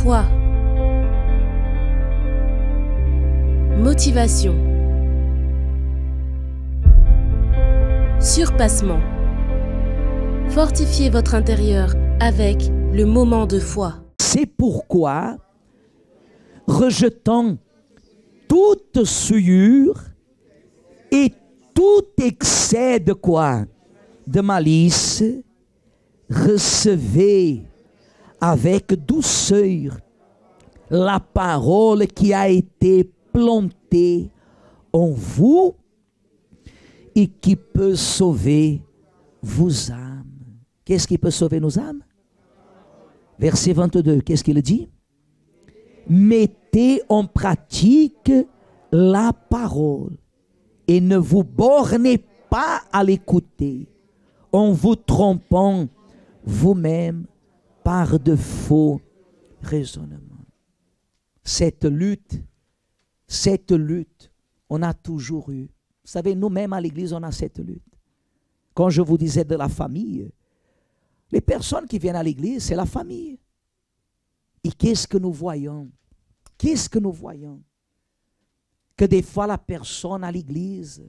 Foi. Motivation. Surpassement. Fortifiez votre intérieur avec le moment de foi. C'est pourquoi, rejetant toute souillure et tout excès de quoi? De malice, recevez avec douceur la parole qui a été plantée en vous et qui peut sauver vos âmes. Qu'est-ce qui peut sauver nos âmes? Verset 22, qu'est-ce qu'il dit? Mettez en pratique la parole et ne vous bornez pas à l'écouter en vous trompant vous-même par de faux raisonnements. Cette lutte, on a toujours eu. Vous savez, nous-mêmes à l'église, on a cette lutte. Quand je vous disais de la famille, les personnes qui viennent à l'église, c'est la famille. Et qu'est-ce que nous voyons? Qu'est-ce que nous voyons? Que des fois la personne à l'église,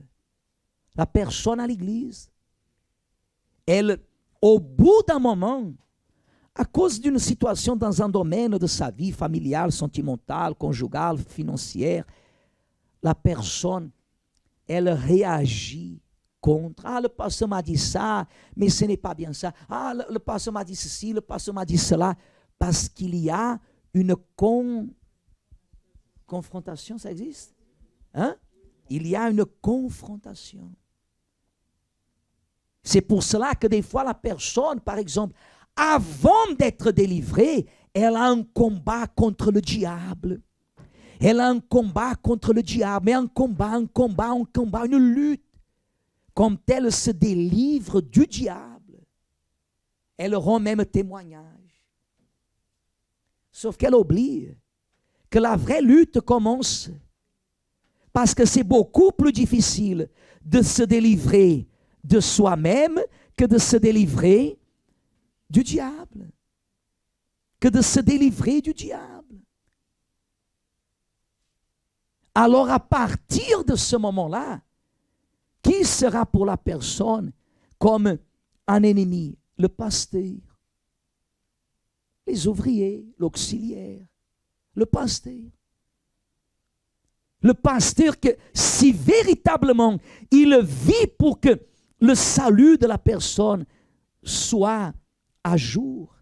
elle, au bout d'un moment, à cause d'une situation dans un domaine de sa vie familiale, sentimentale, conjugale, financière, la personne, elle réagit contre. Ah, le pasteur m'a dit ça, mais ce n'est pas bien ça. Ah, le pasteur m'a dit ceci, le pasteur m'a dit cela. Parce qu'il y a une confrontation, ça existe? Hein? Il y a une confrontation. C'est pour cela que des fois la personne, par exemple, avant d'être délivrée, elle a un combat contre le diable. Elle a un combat contre le diable, mais un combat, une lutte. Comme elle se délivre du diable, elle rend même témoignage. Sauf qu'elle oublie que la vraie lutte commence parce que c'est beaucoup plus difficile de se délivrer de soi-même que de se délivrer du diable. Alors à partir de ce moment-là, qui sera pour la personne comme un ennemi? Le pasteur, les ouvriers, l'auxiliaire, le pasteur. Le pasteur que si véritablement il vit pour que le salut de la personne soit à jour,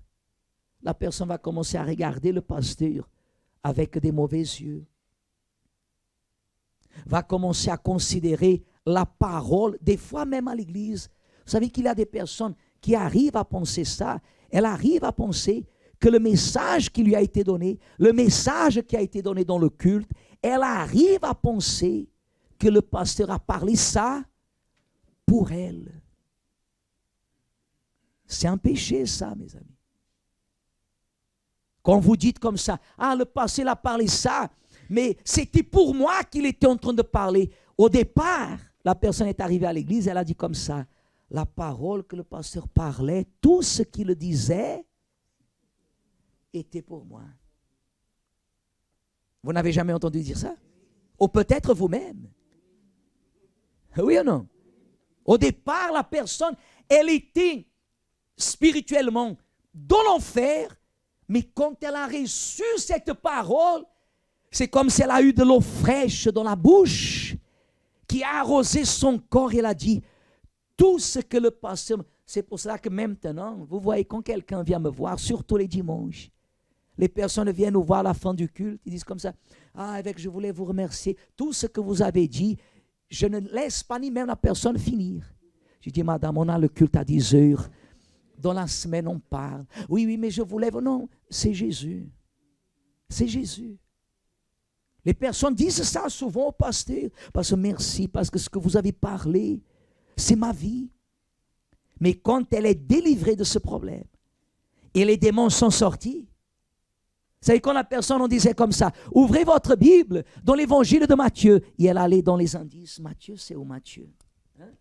la personne va commencer à regarder le pasteur avec des mauvais yeux. Va commencer à considérer la parole, des fois même à l'église. Vous savez qu'il y a des personnes qui arrivent à penser ça. Elles arrivent à penser que le message qui lui a été donné, le message qui a été donné dans le culte, elle arrive à penser que le pasteur a parlé ça pour elle. C'est un péché ça, mes amis. Quand vous dites comme ça, ah, le pasteur a parlé ça, mais c'était pour moi qu'il était en train de parler. Au départ, la personne est arrivée à l'église, elle a dit comme ça, la parole que le pasteur parlait, tout ce qu'il disait était pour moi. Vous n'avez jamais entendu dire ça? Ou peut-être vous-même. Oui ou non? Au départ, la personne, elle était spirituellement dans l'enfer, mais quand elle a reçu cette parole, c'est comme si elle a eu de l'eau fraîche dans la bouche, qui a arrosé son corps et elle a dit, tout ce que le pasteur... C'est pour cela que maintenant, vous voyez, quand quelqu'un vient me voir, surtout les dimanches, les personnes viennent nous voir à la fin du culte, ils disent comme ça, ah, évêque, je voulais vous remercier, tout ce que vous avez dit, je ne laisse pas ni même la personne finir. Je dis, madame, on a le culte à 10 heures, dans la semaine on parle, oui, mais je voulais... Non, c'est Jésus. C'est Jésus. Les personnes disent ça souvent au pasteur, parce que merci, parce que ce que vous avez parlé, c'est ma vie. Mais quand elle est délivrée de ce problème, et les démons sont sortis, vous savez, quand la personne, on disait comme ça, ouvrez votre Bible dans l'évangile de Matthieu, et elle allait dans les indices, Matthieu, c'est où Matthieu? Hein?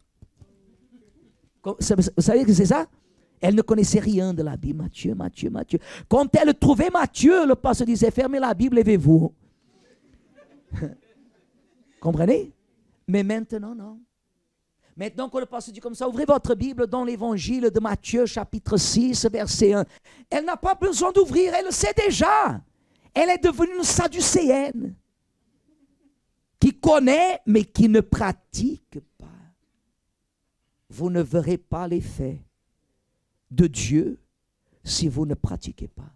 Vous savez que c'est ça? Elle ne connaissait rien de la Bible. Matthieu, Matthieu, Matthieu. Quand elle trouvait Matthieu, le pasteur disait, fermez la Bible, levez-vous. Comprenez? Mais maintenant, non. Maintenant que le pasteur dit comme ça, ouvrez votre Bible dans l'évangile de Matthieu, chapitre 6, verset 1. Elle n'a pas besoin d'ouvrir, elle le sait déjà. Elle est devenue une sadducéenne qui connaît mais qui ne pratique pas. Vous ne verrez pas l'effet de Dieu si vous ne pratiquez pas.